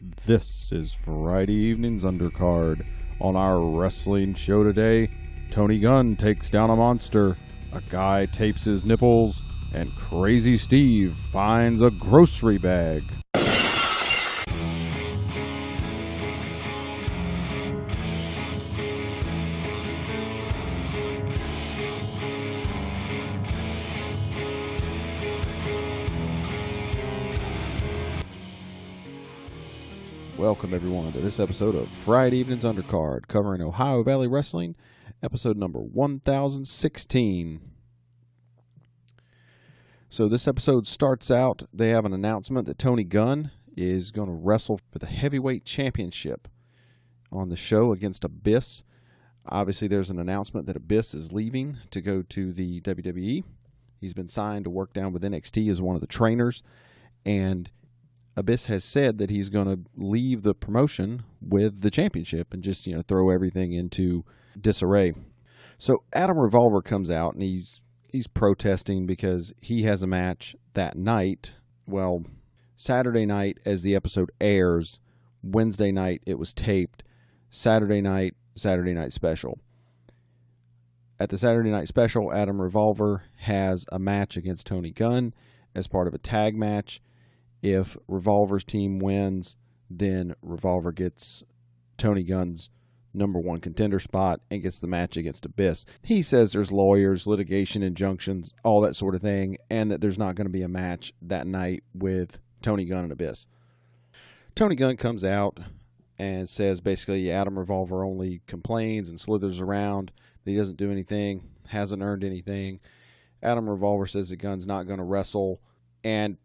This is Friday evening's Undercard. On our wrestling show today, Tony Gunn takes down a monster, a guy tapes his nipples, and Crazy Steve finds a grocery bag. Welcome everyone to this episode of Friday Evening's Undercard, covering Ohio Valley Wrestling, episode number 1016. So this episode starts out, they have an announcement that Tony Gunn is going to wrestle for the heavyweight championship on the show against Abyss. Obviously there's an announcement that Abyss is leaving to go to the WWE. He's been signed to work down with NXT as one of the trainers, and Abyss has said that he's going to leave the promotion with the championship and just, throw everything into disarray. So Adam Revolver comes out and he's protesting because he has a match that night. Well, Saturday night as the episode airs, Wednesday night it was taped, Saturday night special. At the Saturday night special, Adam Revolver has a match against Tony Gunn as part of a tag match. If Revolver's team wins, then Revolver gets Tony Gunn's number one contender spot and gets the match against Abyss. He says there's lawyers, litigation, injunctions, all that sort of thing, and that there's not going to be a match that night with Tony Gunn and Abyss. Tony Gunn comes out and says basically Adam Revolver only complains and slithers around. He doesn't do anything, hasn't earned anything. Adam Revolver says that Gunn's not going to wrestle, and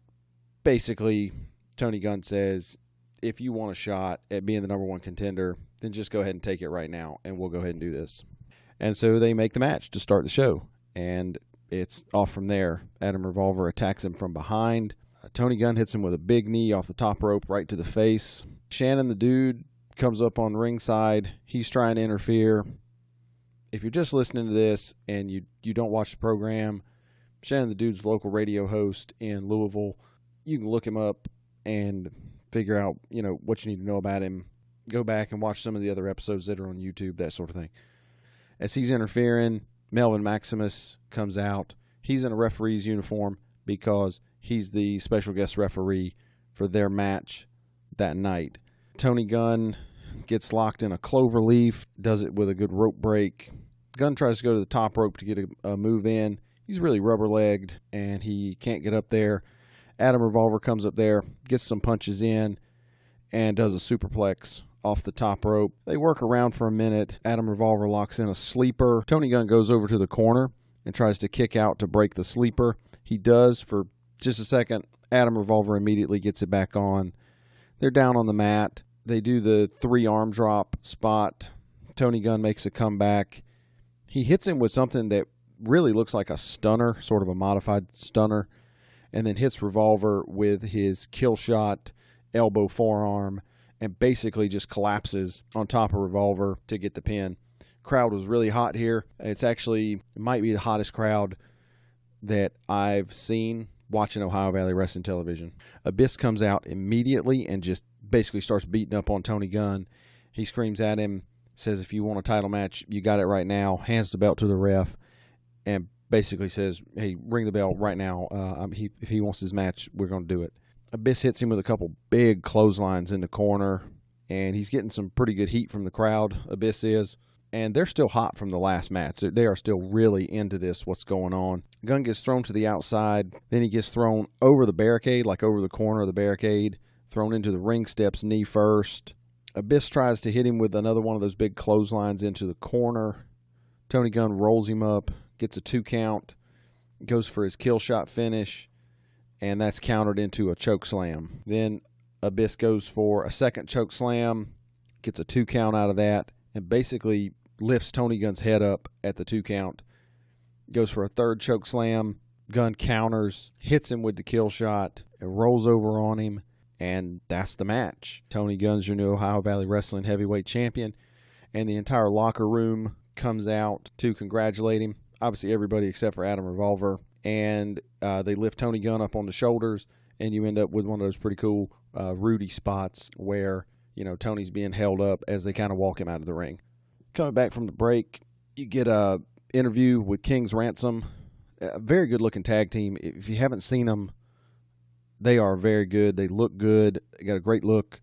basically, Tony Gunn says, if you want a shot at being the number one contender, then just go ahead and take it right now, and we'll go ahead and do this. And so they make the match to start the show, and it's off from there. Adam Revolver attacks him from behind. Tony Gunn hits him with a big knee off the top rope right to the face. Shannon the Dude comes up on ringside. He's trying to interfere. If you're just listening to this and you don't watch the program, Shannon the Dude's local radio host in Louisville. You can look him up and figure out, what you need to know about him. Go back and watch some of the other episodes that are on YouTube, that sort of thing. As he's interfering, Melvin Maximus comes out. He's in a referee's uniform because he's the special guest referee for their match that night. Tony Gunn gets locked in a clover leaf, does it with a good rope break. Gunn tries to go to the top rope to get a move in. He's really rubber-legged, and he can't get up there. Adam Revolver comes up there, gets some punches in, and does a superplex off the top rope. They work around for a minute. Adam Revolver locks in a sleeper. Tony Gunn goes over to the corner and tries to kick out to break the sleeper. He does for just a second. Adam Revolver immediately gets it back on. They're down on the mat. They do the 3-arm drop spot. Tony Gunn makes a comeback. He hits him with something that really looks like a stunner, sort of a modified stunner, and then hits Revolver with his kill shot, elbow forearm, and basically just collapses on top of Revolver to get the pin. Crowd was really hot here. It might be the hottest crowd that I've seen watching Ohio Valley Wrestling Television. Abyss comes out immediately and just basically starts beating up on Tony Gunn. He screams at him, says if you want a title match, you got it right now, hands the belt to the ref, and basically says, hey, ring the bell right now. If he wants his match, we're going to do it. Abyss hits him with a couple big clotheslines in the corner, and he's getting some pretty good heat from the crowd, Abyss is. And they're still hot from the last match. They are still really into this, what's going on. Gunn gets thrown to the outside. Then he gets thrown over the barricade, like over the corner of the barricade, thrown into the ring steps, knee first. Abyss tries to hit him with another one of those big clotheslines into the corner. Tony Gunn rolls him up, gets a 2 count, goes for his kill shot finish, and that's countered into a choke slam. Then Abyss goes for a second choke slam, gets a 2 count out of that, and basically lifts Tony Gunn's head up at the 2 count. Goes for a third choke slam. Gunn counters, hits him with the kill shot, and rolls over on him, and that's the match. Tony Gunn's your new Ohio Valley Wrestling Heavyweight Champion, and the entire locker room comes out to congratulate him. Obviously everybody except for Adam Revolver, and they lift Tony Gunn up on the shoulders, and you end up with one of those pretty cool Rudy spots where, Tony's being held up as they kind of walk him out of the ring. Coming back from the break, you get a interview with King's Ransom. A very good-looking tag team. If you haven't seen them, they are very good. They look good. They got a great look.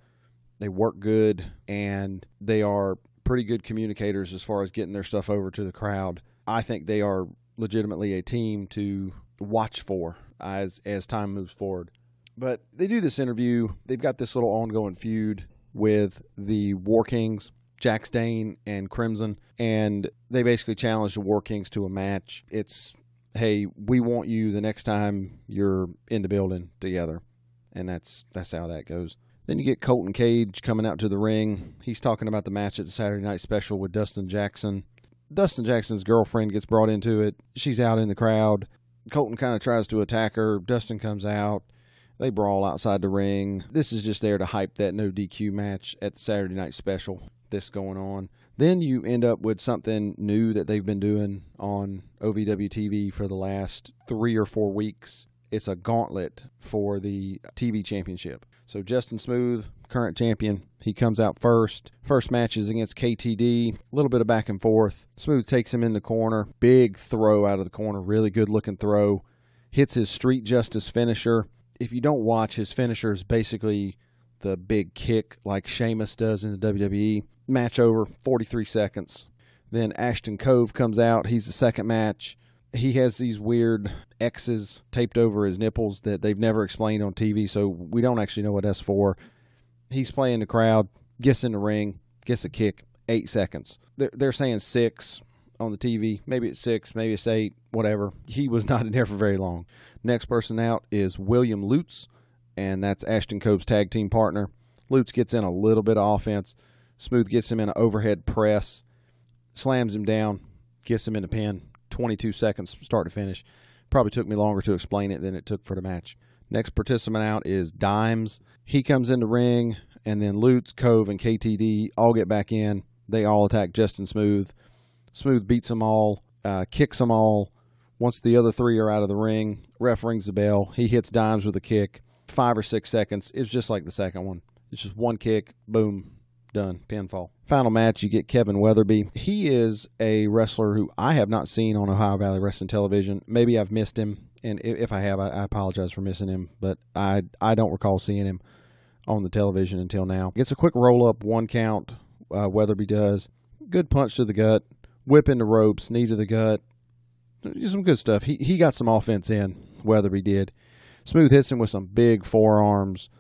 They work good, and they are pretty good communicators as far as getting their stuff over to the crowd. I think they are legitimately a team to watch for as time moves forward. But they do this interview. They've got this little ongoing feud with the War Kings, Jack Stane and Crimson, and they basically challenge the War Kings to a match. It's, hey, we want you the next time you're in the building together. And that's how that goes. Then you get Colton Cage coming out to the ring. He's talking about the match at the Saturday Night Special with Dustin Jackson. Dustin Jackson's girlfriend gets brought into it. She's out in the crowd. Colton kind of tries to attack her. Dustin comes out. They brawl outside the ring. This is just there to hype that no DQ match at the Saturday Night Special. This going on. Then you end up with something new that they've been doing on OVW TV for the last 3 or 4 weeks. It's a gauntlet for the TV championship. So Justin Smooth, current champion, he comes out first. First match is against KTD. A little bit of back and forth. Smooth takes him in the corner. Big throw out of the corner. Really good looking throw. Hits his Street Justice finisher. If you don't watch, his finisher is basically the big kick like Sheamus does in the WWE. Match over, 43 seconds. Then Ashton Cove comes out. He's the second match. He has these weird X's taped over his nipples that they've never explained on TV, so we don't actually know what that's for. He's playing the crowd, gets in the ring, gets a kick, 8 seconds. They're saying 6 on the TV. Maybe it's 6, maybe it's 8, whatever. He was not in there for very long. Next person out is William Lutz, and that's Ashton Cove's tag team partner. Lutz gets in a little bit of offense. Smooth gets him in an overhead press, slams him down, gets him in a pin. 22 seconds start to finish. Probably took me longer to explain it than it took for the match. Next participant out is Dimes. He comes in the ring, and then Lutz, Cove, and KTD all get back in. They all attack Justin Smooth. Smooth beats them all, kicks them all. Once the other 3 are out of the ring, ref rings the bell. He hits Dimes with a kick. 5 or 6 seconds. It's just like the second one. It's just one kick, boom, done, pinfall. Final match, you get Kevin Weatherby. He is a wrestler who I have not seen on Ohio Valley Wrestling Television. Maybe I've missed him, and if I have, I apologize for missing him, but I don't recall seeing him on the television until now. Gets a quick roll-up, 1 count, Weatherby does. Good punch to the gut, whip into ropes, knee to the gut. Some good stuff. He got some offense in, Weatherby did. Smooth hits him with some big forearms,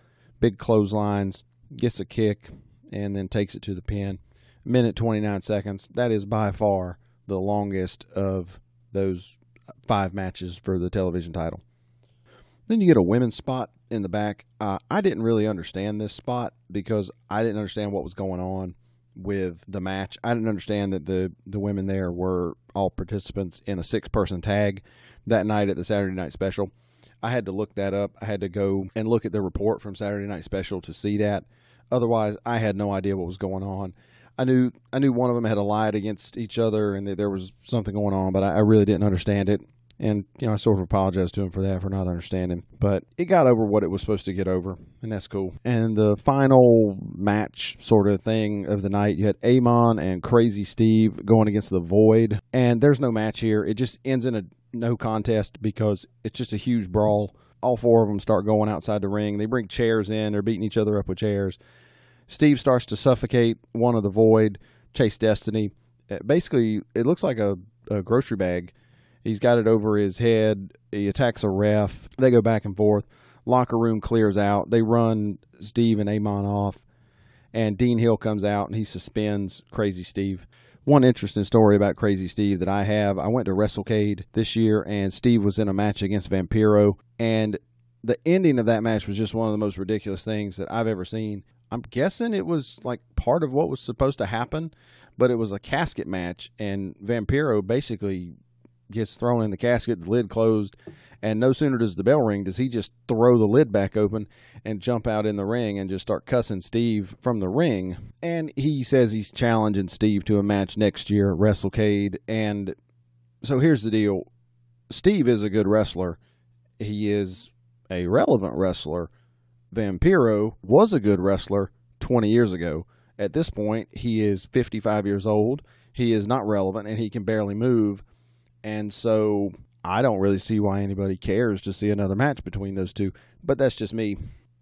big clotheslines, gets a kick, and then takes it to the pin. 1:29 seconds. That is by far the longest of those 5 matches for the television title. Then you get a women's spot in the back. I didn't really understand this spot because I didn't understand what was going on with the match. I didn't understand that the women there were all participants in a 6-person tag that night at the Saturday Night Special. I had to look that up. I had to go and look at the report from Saturday Night Special to see that. Otherwise, I had no idea what was going on. I knew one of them had allied against each other and that there was something going on, but I really didn't understand it. And, I sort of apologized to him for that, for not understanding. But it got over what it was supposed to get over, and that's cool. And the final match sort of thing of the night, you had Amon and Crazy Steve going against the Void. And there's no match here. It just ends in a no contest because it's just a huge brawl. All 4 of them start going outside the ring. They bring chairs in. They're beating each other up with chairs. Steve starts to suffocate one of the Void, Chase Destiny. Basically, it looks like a grocery bag. He's got it over his head. He attacks a ref. They go back and forth. Locker room clears out. They run Steve and Amon off. And Dean Hill comes out, and he suspends Crazy Steve. One interesting story about Crazy Steve that I have, I went to WrestleCade this year, and Steve was in a match against Vampiro. And the ending of that match was just one of the most ridiculous things that I've ever seen. I'm guessing it was like part of what was supposed to happen, but it was a casket match, and Vampiro basically gets thrown in the casket, the lid closed, and no sooner does the bell ring does he just throw the lid back open and jump out in the ring and just start cussing Steve from the ring. And he says he's challenging Steve to a match next year at WrestleCade. And so here's the deal. Steve is a good wrestler. He is a relevant wrestler. Vampiro was a good wrestler 20 years ago. At this point, he is 55 years old. He is not relevant, and he can barely move. And so I don't really see why anybody cares to see another match between those two. But that's just me.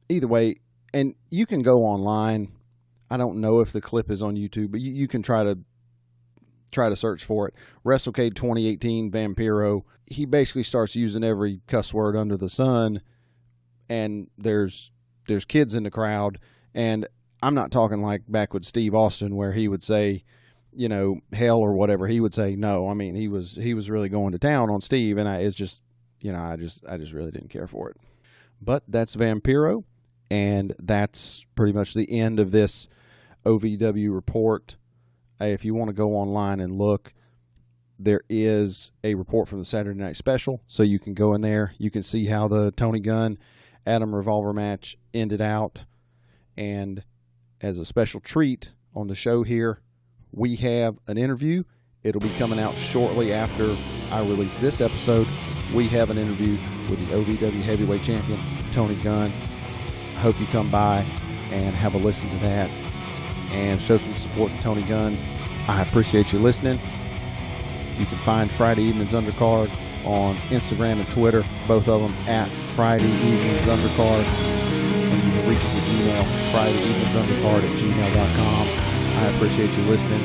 Either way, and you can go online. I don't know if the clip is on YouTube, but you can try to search for it. WrestleCade 2018 Vampiro. He basically starts using every cuss word under the sun, and there's kids in the crowd. And I'm not talking like back with Steve Austin where he would say, you know, hell or whatever. He would say no. I mean, he was really going to town on Steve, and I just really didn't care for it. But that's Vampiro, and that's pretty much the end of this OVW report. If you want to go online and look, there is a report from the Saturday Night Special, so you can go in there. You can see how the Tony Gunn Adam Revolver match ended out. And as a special treat on the show here, we have an interview. It'll be coming out shortly after I release this episode. We have an interview with the OVW Heavyweight Champion, Tony Gunn. I hope you come by and have a listen to that and show some support to Tony Gunn. I appreciate you listening. You can find Friday Evening's Undercard on Instagram and Twitter, both of them at Friday Evening's Undercard. And you can reach us at email, FridayEveningsUndercard@gmail.com. I appreciate you listening.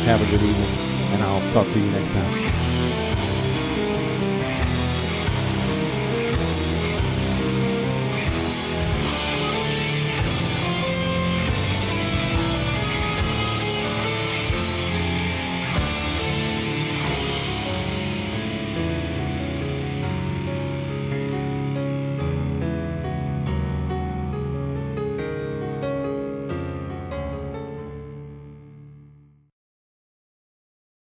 Have a good evening, and I'll talk to you next time.